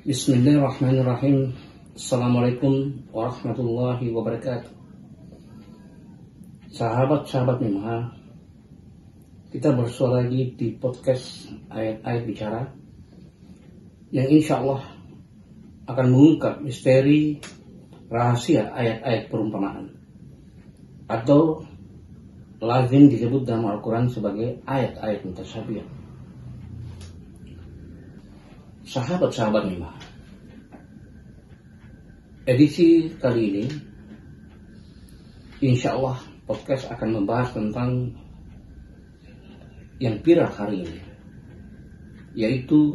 Bismillahirrahmanirrahim. Assalamualaikum warahmatullahi wabarakatuh. Sahabat-sahabat Mimha, kita bersua lagi di podcast Ayat-Ayat Bicara yang insya Allah akan mengungkap misteri rahasia ayat-ayat perumpamaan atau lazim disebut dalam Al-Quran sebagai ayat-ayat mutasyabih. Sahabat-sahabat Mimha, edisi kali ini insya Allah podcast akan membahas tentang yang viral hari ini, yaitu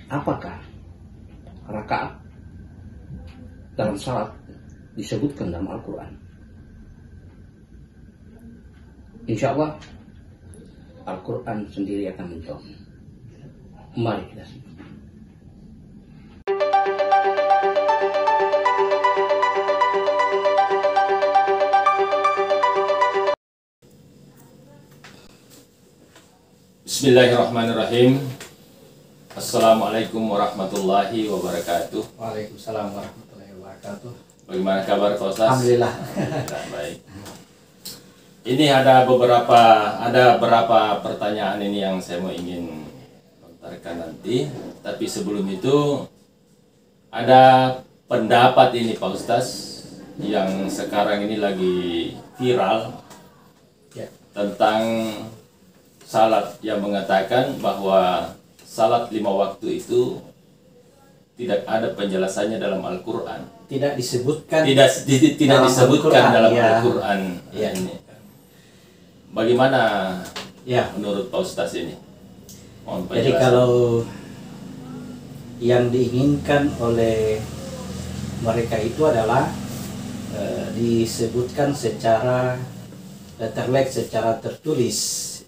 apakah rakaat dalam salat disebutkan dalam Al-Quran. Insya Allah Al-Quran sendiri akan menjawab. Mari kita simak. Bismillahirrahmanirrahim. Assalamualaikum warahmatullahi wabarakatuh. Waalaikumsalam warahmatullahi wabarakatuh. Bagaimana kabar Pak Ustaz? Alhamdulillah. Baik. Ini ada beberapa pertanyaan ini yang saya mau ingin lontarkan nanti. Tapi sebelum itu ada pendapat ini Pak Ustaz yang sekarang ini lagi viral Ya. tentang salat, yang mengatakan bahwa salat 5 waktu itu tidak ada penjelasannya dalam Al-Quran. Tidak disebutkan. Tidak disebutkan dalam ya. Al-Quran. Ya. Ini. Bagaimana Ya. menurut Pak Ustaz ini? Mohon Jadi penjelasan. kalau yang diinginkan oleh mereka itu adalah disebutkan secara letterlek, secara tertulis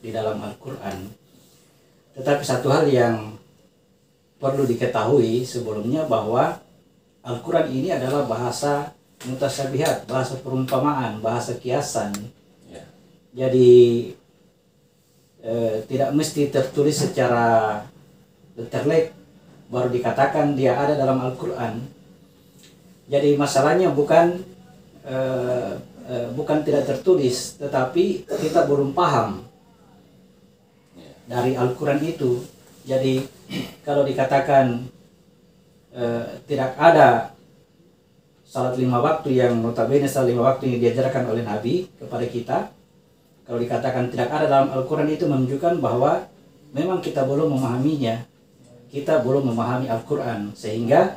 di dalam Al-Quran. Tetapi satu hal yang perlu diketahui sebelumnya bahwa Al-Quran ini adalah bahasa mutasyabihat, bahasa perumpamaan, bahasa kiasan. Ya. Jadi tidak mesti tertulis secara letterlek baru dikatakan dia ada dalam Al-Quran. Jadi masalahnya bukan tidak tertulis, tetapi kita belum paham dari Al-Quran itu. Jadi kalau dikatakan tidak ada salat 5 waktu yang notabene salat 5 waktu yang diajarkan oleh Nabi kepada kita, kalau dikatakan tidak ada dalam Al-Quran, itu menunjukkan bahwa memang kita belum memahaminya, kita belum memahami Al-Quran, sehingga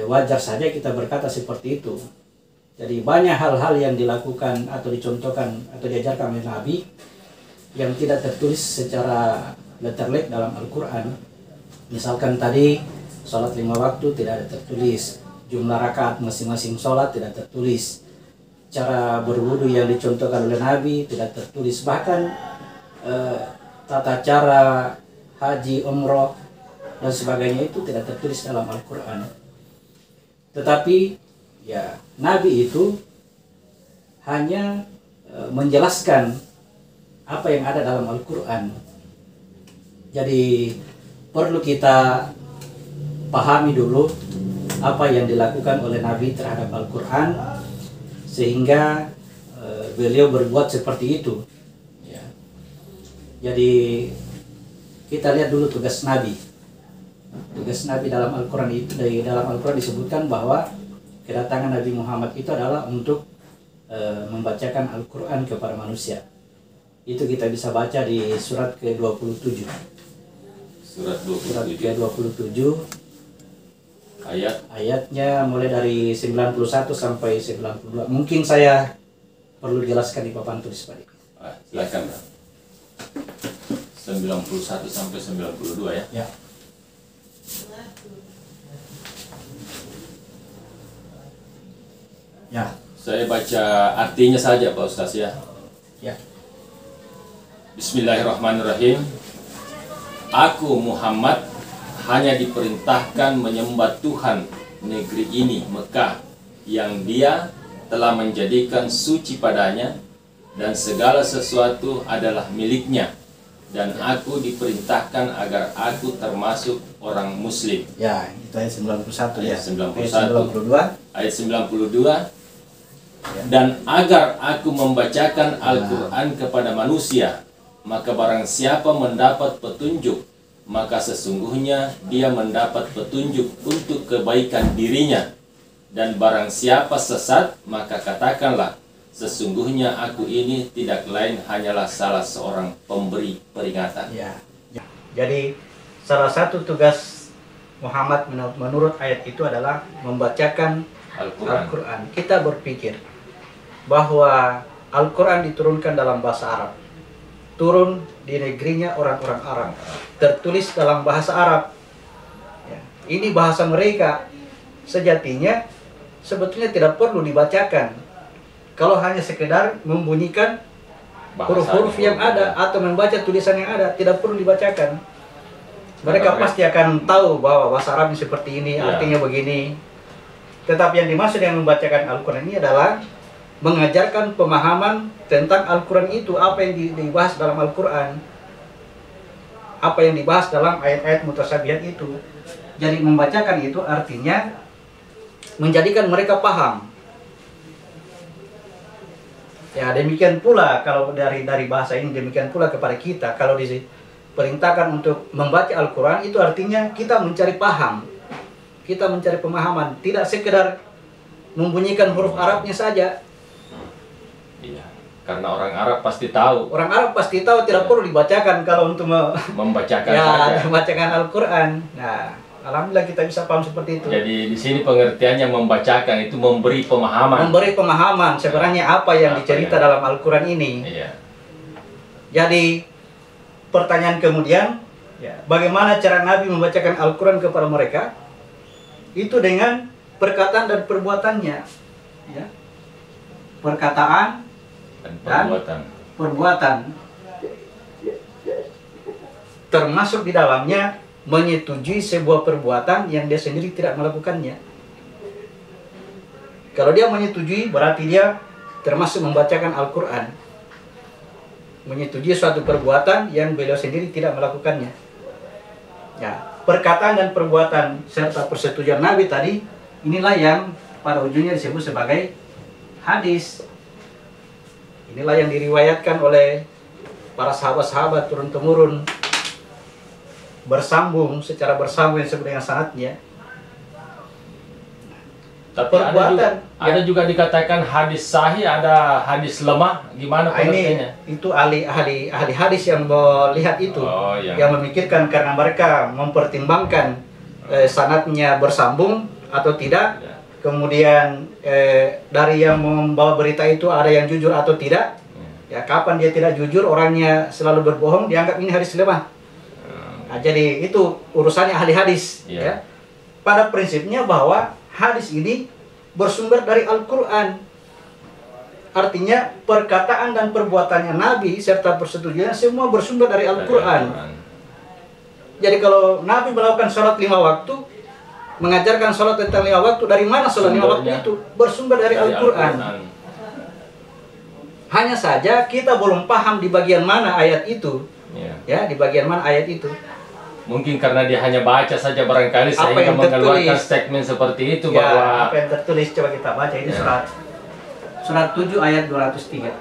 wajar saja kita berkata seperti itu. Jadi banyak hal-hal yang dilakukan atau dicontohkan atau diajarkan oleh Nabi yang tidak tertulis secara letterlek dalam Al-Quran. Misalkan tadi sholat 5 waktu tidak ada tertulis, jumlah rakaat masing-masing sholat tidak tertulis, cara berwudu yang dicontohkan oleh Nabi tidak tertulis, bahkan tata cara haji, umroh dan sebagainya itu tidak tertulis dalam Al-Quran. Tetapi ya, Nabi itu hanya menjelaskan apa yang ada dalam Al-Quran. Jadi perlu kita pahami dulu apa yang dilakukan oleh Nabi terhadap Al-Quran, sehingga beliau berbuat seperti itu. Ya. Jadi kita lihat dulu tugas Nabi. Tugas Nabi dalam Al-Quran itu, dari dalam Al-Quran disebutkan bahwa kedatangan Nabi Muhammad itu adalah untuk membacakan Al-Quran kepada manusia. Itu kita bisa baca di surat ke-27. Surat 27. ke-27. Ayatnya mulai dari 91 sampai 92. Mungkin saya perlu jelaskan di papan tulis Pak. Silakan. 91 sampai 92 ya. Ya. Ya. Saya baca artinya saja Pak Ustaz ya. Ya. Bismillahirrahmanirrahim. Aku Muhammad hanya diperintahkan menyembah Tuhan negeri ini, Mekah, yang Dia telah menjadikan suci padanya dan segala sesuatu adalah miliknya. dan aku diperintahkan agar aku termasuk orang muslim. Ya, itu ayat 91 ya. Ayat 91. Ayat 92. Ayat 92. Dan agar aku membacakan Al-Quran kepada manusia, maka barang siapa mendapat petunjuk, maka sesungguhnya dia mendapat petunjuk untuk kebaikan dirinya. Dan barang siapa sesat, maka katakanlah, sesungguhnya aku ini tidak lain hanyalah salah seorang pemberi peringatan. Ya. Jadi salah satu tugas Muhammad menurut ayat itu adalah membacakan Al-Quran. Kita berpikir bahwa Al-Quran diturunkan dalam bahasa Arab, turun di negerinya orang-orang Arab, tertulis dalam bahasa Arab. Ya. Ini bahasa mereka, sejatinya sebetulnya tidak perlu dibacakan. Kalau hanya sekedar membunyikan huruf-huruf yang ada atau membaca tulisan yang ada, tidak perlu dibacakan. Mereka pasti akan tahu bahwa bahasa Arab seperti ini, artinya begini. Tetapi yang dimaksud yang membacakan Al-Quran ini adalah mengajarkan pemahaman tentang Al-Quran itu, apa yang dibahas dalam Al-Quran, apa yang dibahas dalam ayat-ayat mutasyabihat itu. Jadi membacakan itu artinya menjadikan mereka paham. Ya, demikian pula kalau dari bahasa ini, demikian pula kepada kita. Kalau diperintahkan untuk membaca Al-Quran, itu artinya kita mencari paham, kita mencari pemahaman, tidak sekedar membunyikan huruf Arabnya saja. Iya, karena orang Arab pasti tahu. Orang Arab pasti tahu, tidak perlu dibacakan kalau untuk membacakan saja. Membacakan Al-Quran. Nah, alhamdulillah kita bisa paham seperti itu. Jadi di sini pengertiannya membacakan itu memberi pemahaman. Memberi pemahaman sebenarnya apa yang dicerita dalam Al-Quran ini. Iya. Jadi pertanyaan kemudian, bagaimana cara Nabi membacakan Al-Quran kepada mereka? Itu dengan perkataan dan perbuatannya. Ya. Perkataan dan perbuatan. Termasuk di dalamnya menyetujui sebuah perbuatan yang dia sendiri tidak melakukannya. Kalau dia menyetujui, berarti dia termasuk membacakan Al-Quran. Menyetujui suatu perbuatan yang beliau sendiri tidak melakukannya. Ya, perkataan dan perbuatan serta persetujuan Nabi tadi, inilah yang pada ujungnya disebut sebagai hadis. Inilah yang diriwayatkan oleh para sahabat-sahabat turun-temurun, bersambung, secara bersambung yang sebenarnya sanatnya. Tapi ada juga dikatakan hadis sahih, ada hadis lemah. Gimana pengertiannya? Itu ahli hadis yang melihat itu, yang memikirkan karena mereka mempertimbangkan sanatnya bersambung atau tidak. Kemudian dari yang membawa berita itu ada yang jujur atau tidak. Ya, kapan dia tidak jujur, orangnya selalu berbohong, dianggap ini hadis lemah. Nah, jadi itu urusannya ahli hadis. Ya. Pada prinsipnya bahwa hadis ini bersumber dari Al-Quran. Artinya perkataan dan perbuatannya Nabi serta persetujuannya semua bersumber dari Al-Quran. Jadi kalau Nabi melakukan sholat 5 waktu, mengajarkan sholat tentang 5 waktu, dari mana sholat 5 waktu itu? Bersumber dari Al-Quran. Hanya saja kita belum paham di bagian mana ayat itu. Ya, di bagian mana ayat itu. Mungkin karena dia hanya baca saja barangkali sehingga mengeluarkan statement seperti itu, ya, bahwa apa yang tertulis, coba kita baca ini surat 7 ayat 203.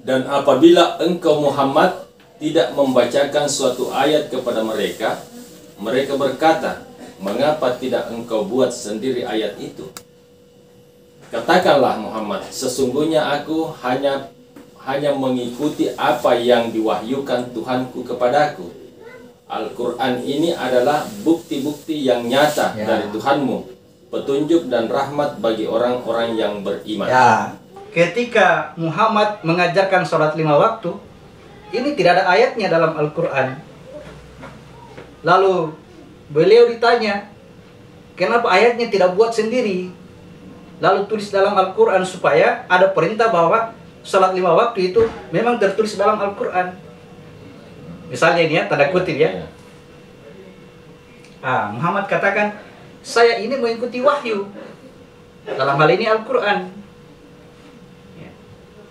Dan apabila engkau Muhammad tidak membacakan suatu ayat kepada mereka, mereka berkata, mengapa tidak engkau buat sendiri ayat itu? Katakanlah Muhammad, sesungguhnya aku hanya mengikuti apa yang diwahyukan Tuhanku kepadaku. Al-Quran ini adalah bukti-bukti yang nyata dari Tuhanmu, petunjuk dan rahmat bagi orang-orang yang beriman. Ya, ketika Muhammad mengajarkan sholat 5 waktu, ini tidak ada ayatnya dalam Al-Quran. Lalu beliau ditanya, kenapa ayatnya tidak buat sendiri? Lalu tulis dalam Al-Quran supaya ada perintah bahwa sholat 5 waktu itu memang tertulis dalam Al-Quran. Misalnya ini ya, tanda kutip ya. Muhammad katakan, saya ini mengikuti wahyu. Dalam hal ini Al-Quran.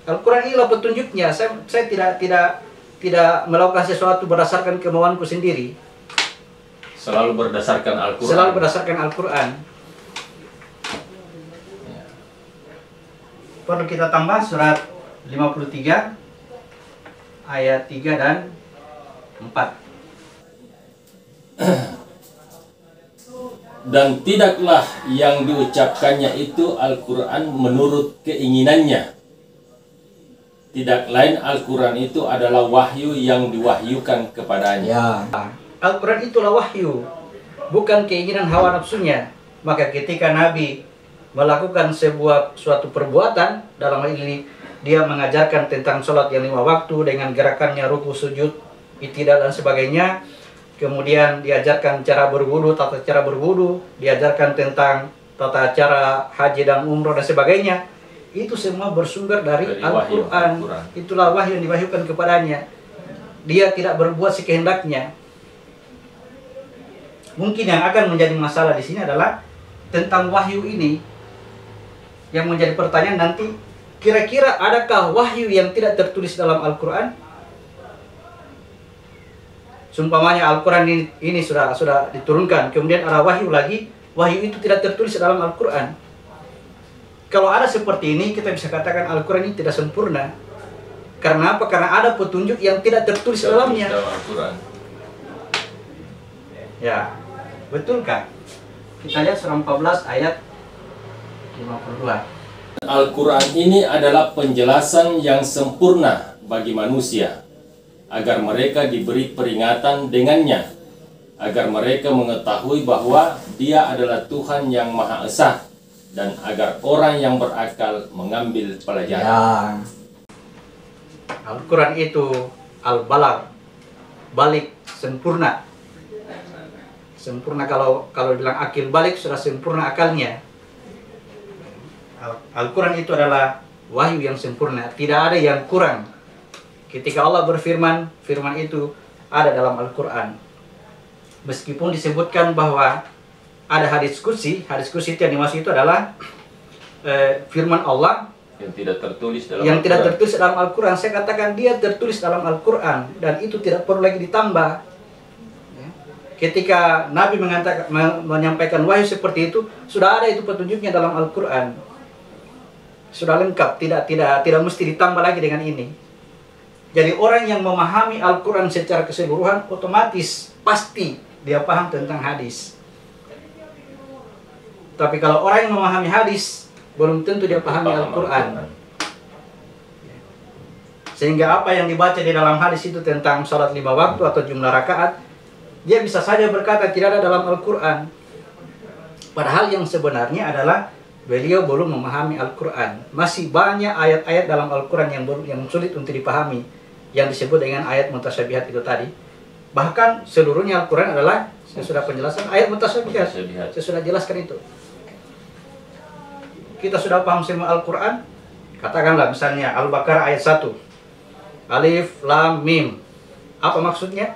Al-Quran inilah petunjuknya. Saya tidak tidak melakukan sesuatu berdasarkan kemauanku sendiri. Selalu berdasarkan Al-Quran. Selalu berdasarkan Al-Quran. Perlu kita tambah surat 53 ayat 3 dan 4. Dan tidaklah yang diucapkannya itu Al-Quran menurut keinginannya. Tidak lain Al-Quran itu adalah wahyu yang diwahyukan kepadanya. Ya. Al-Quran itulah wahyu, bukan keinginan hawa nafsunya. Maka ketika Nabi melakukan suatu perbuatan, dalam hal ini dia mengajarkan tentang sholat yang 5 waktu dengan gerakannya ruku, sujud, i'tidal dan sebagainya. Kemudian diajarkan cara berwudu, tata cara berwudu, diajarkan tentang tata cara haji dan umroh dan sebagainya. Itu semua bersumber dari Al-Quran. Itulah wahyu yang diwahyukan kepadanya. Dia tidak berbuat sekehendaknya. Mungkin yang akan menjadi masalah di sini adalah tentang wahyu ini. Yang menjadi pertanyaan nanti, kira-kira adakah wahyu yang tidak tertulis dalam Al-Quran? Sumpamanya Al-Quran ini sudah diturunkan, kemudian ada wahyu lagi, wahyu itu tidak tertulis dalam Al-Quran. Kalau ada seperti ini, kita bisa katakan Al-Quran ini tidak sempurna. Karena apa? Karena ada petunjuk yang tidak tertulis dalamnya. Ya, betulkah? Kita lihat surah 14 ayat 52. Al-Quran ini adalah penjelasan yang sempurna bagi manusia, agar mereka diberi peringatan dengannya, agar mereka mengetahui bahwa Dia adalah Tuhan yang Maha Esa, dan agar orang yang berakal mengambil pelajaran. Ya. Al-Quran itu al-balag, balik, sempurna. Sempurna, kalau bilang akil balik, sudah sempurna akalnya. Al-Quran itu adalah wahyu yang sempurna, tidak ada yang kurang. Ketika Allah berfirman, firman itu ada dalam Al-Quran. Meskipun disebutkan bahwa ada hadis kursi itu yang dimaksud itu adalah firman Allah yang tidak tertulis dalam Al-Quran. Saya katakan dia tertulis dalam Al-Quran dan itu tidak perlu lagi ditambah. Ketika Nabi menyampaikan wahyu seperti itu, sudah ada itu petunjuknya dalam Al-Quran. Sudah lengkap, tidak mesti ditambah lagi dengan ini. Jadi orang yang memahami Al-Quran secara keseluruhan, otomatis pasti dia paham tentang hadis. Tapi kalau orang yang memahami hadis, belum tentu dia pahami Al-Quran. Sehingga apa yang dibaca di dalam hadis itu tentang sholat 5 waktu atau jumlah rakaat, dia bisa saja berkata tidak ada dalam Al-Quran. Padahal yang sebenarnya adalah beliau belum memahami Al-Quran. Masih banyak ayat-ayat dalam Al-Quran yang sulit untuk dipahami, yang disebut dengan ayat mutasyabihat itu tadi. Bahkan seluruhnya Al-Quran adalah, saya sudah penjelasan ayat mutasyabihat. Saya sudah jelaskan itu. Kita sudah paham semua Al-Quran. Katakanlah misalnya Al-Baqarah ayat 1. Alif, Lam, Mim. Apa maksudnya?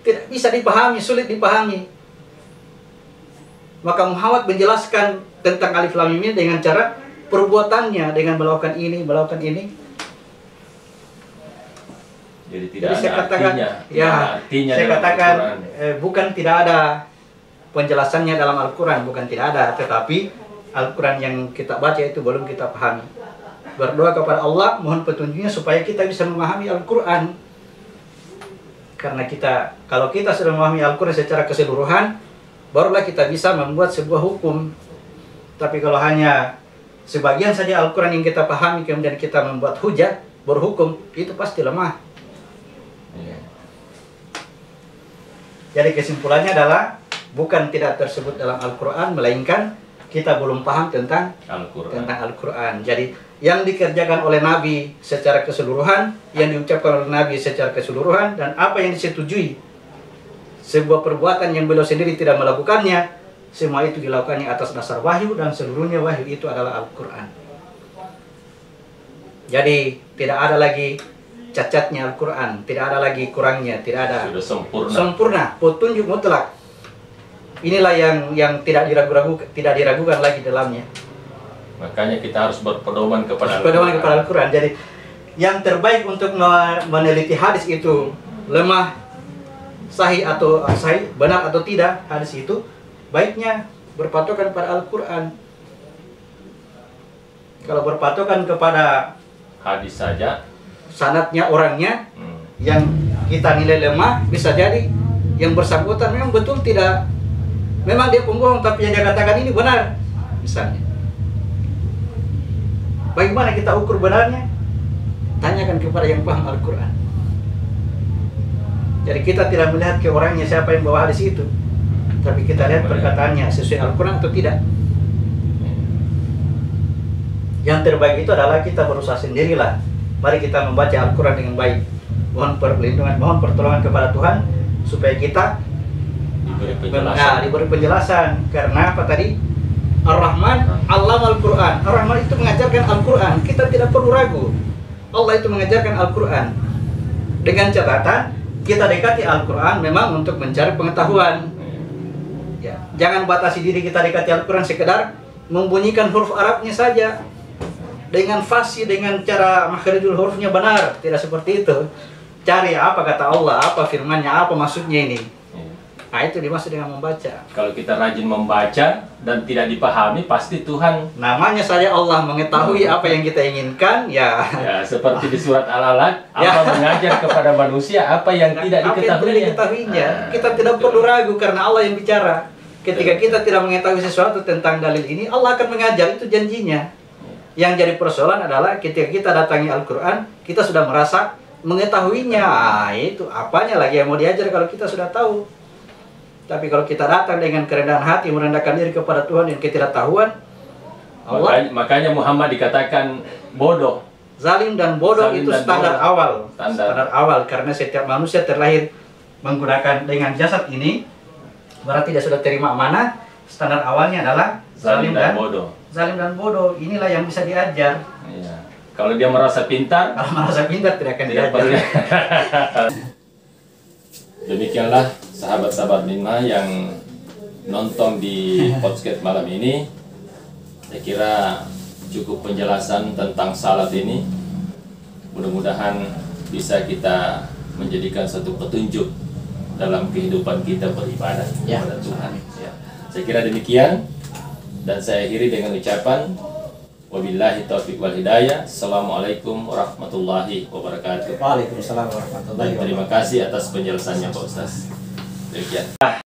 Tidak bisa dipahami, sulit dipahami. Maka Muhammad menjelaskan tentang Alif, Lam, Mim dengan cara perbuatannya, dengan melakukan ini, melakukan ini. Jadi tidak Jadi saya ada katakan, artinya saya dalam katakan Al-Quran. Bukan tidak ada penjelasannya dalam Al-Quran, bukan tidak ada, tetapi Al-Quran yang kita baca itu belum kita pahami. Berdoa kepada Allah, mohon petunjuknya supaya kita bisa memahami Al-Quran. Karena kalau kita sudah memahami Al-Quran secara keseluruhan, barulah kita bisa membuat sebuah hukum. Tapi kalau hanya sebagian saja Al-Quran yang kita pahami, kemudian kita membuat hujah, berhukum, itu pasti lemah. Jadi kesimpulannya adalah bukan tidak tersebut dalam Al-Quran, melainkan kita belum paham tentang Al-Quran. Jadi yang dikerjakan oleh Nabi secara keseluruhan, yang diucapkan oleh Nabi secara keseluruhan, dan apa yang disetujui, sebuah perbuatan yang beliau sendiri tidak melakukannya, semua itu dilakukannya atas dasar wahyu, dan seluruhnya wahyu itu adalah Al-Quran. Jadi tidak ada lagi cacatnya Al-Quran, tidak ada lagi kurangnya, tidak ada. Sudah sempurna, petunjuk mutlak. Inilah yang tidak diragukan lagi dalamnya. Makanya kita harus berpedoman kepada Al-Quran. Jadi yang terbaik untuk meneliti hadis itu lemah, sahih atau sahih, benar atau tidak hadis itu, baiknya berpatokan pada Al-Quran. Kalau berpatokan kepada Hadis saja. sanadnya, orangnya yang kita nilai lemah, bisa jadi yang bersangkutan memang betul tidak, memang dia pembohong, tapi yang dia katakan ini benar misalnya. Bagaimana kita ukur benarnya? Tanyakan kepada yang paham Al-Quran. Jadi kita tidak melihat ke orangnya siapa yang bawa hadis itu, tapi kita lihat perkataannya sesuai Al-Quran atau tidak. Yang terbaik itu adalah kita berusaha sendirilah. Mari kita membaca Al-Quran dengan baik. Mohon perlindungan, mohon pertolongan kepada Tuhan supaya kita diberi penjelasan. Karena apa tadi? Ar-Rahman Allama Al-Quran. Ar-Rahman itu mengajarkan Al-Quran. Kita tidak perlu ragu. Allah itu mengajarkan Al-Quran. Dengan catatan kita dekati Al-Quran memang untuk mencari pengetahuan. Ya, jangan batasi diri kita dekati Al-Quran sekedar membunyikan huruf Arabnya saja dengan fasih, dengan cara makharijul hurufnya benar. Tidak seperti itu. Cari apa kata Allah, apa firmannya, apa maksudnya ini. Nah, itu dimaksud dengan membaca. Kalau kita rajin membaca dan tidak dipahami, pasti Tuhan, namanya saja Allah mengetahui apa yang kita inginkan, ya. Ya, seperti di surat Al-Alaq, Allah mengajar kepada manusia apa yang tidak diketahuinya. Kita tidak perlu ragu karena Allah yang bicara. Ketika kita tidak mengetahui sesuatu tentang dalil ini, Allah akan mengajar, itu janjinya. Yang jadi persoalan adalah ketika kita datangi Al-Quran, kita sudah merasa mengetahuinya. Itu apanya lagi yang mau diajar kalau kita sudah tahu. Tapi kalau kita datang dengan kerendahan hati, merendahkan diri kepada Tuhan yang ketidaktahuan, Allah, makanya Muhammad dikatakan bodoh. Zalim dan bodoh itu standar awal. Standar Awal, karena setiap manusia terlahir menggunakan dengan jasad ini, berarti dia sudah terima mana? Standar awalnya adalah zalim dan bodoh. Zalim dan bodoh, inilah yang bisa diajar. Iya. Kalau dia merasa pintar, tidak akan diajar. Demikianlah sahabat-sahabat Minma yang nonton di podcast malam ini. Saya kira cukup penjelasan tentang salat ini. Mudah-mudahan bisa kita menjadikan satu petunjuk dalam kehidupan kita beribadah kepada Tuhan. Ya. Saya kira demikian, dan saya akhiri dengan ucapan wabillahi taufiq wal hidayah. Assalamualaikum warahmatullahi wabarakatuh. Waalaikumsalam warahmatullahi wabarakatuh. Terima kasih atas penjelasannya Pak Ustaz. Demikian.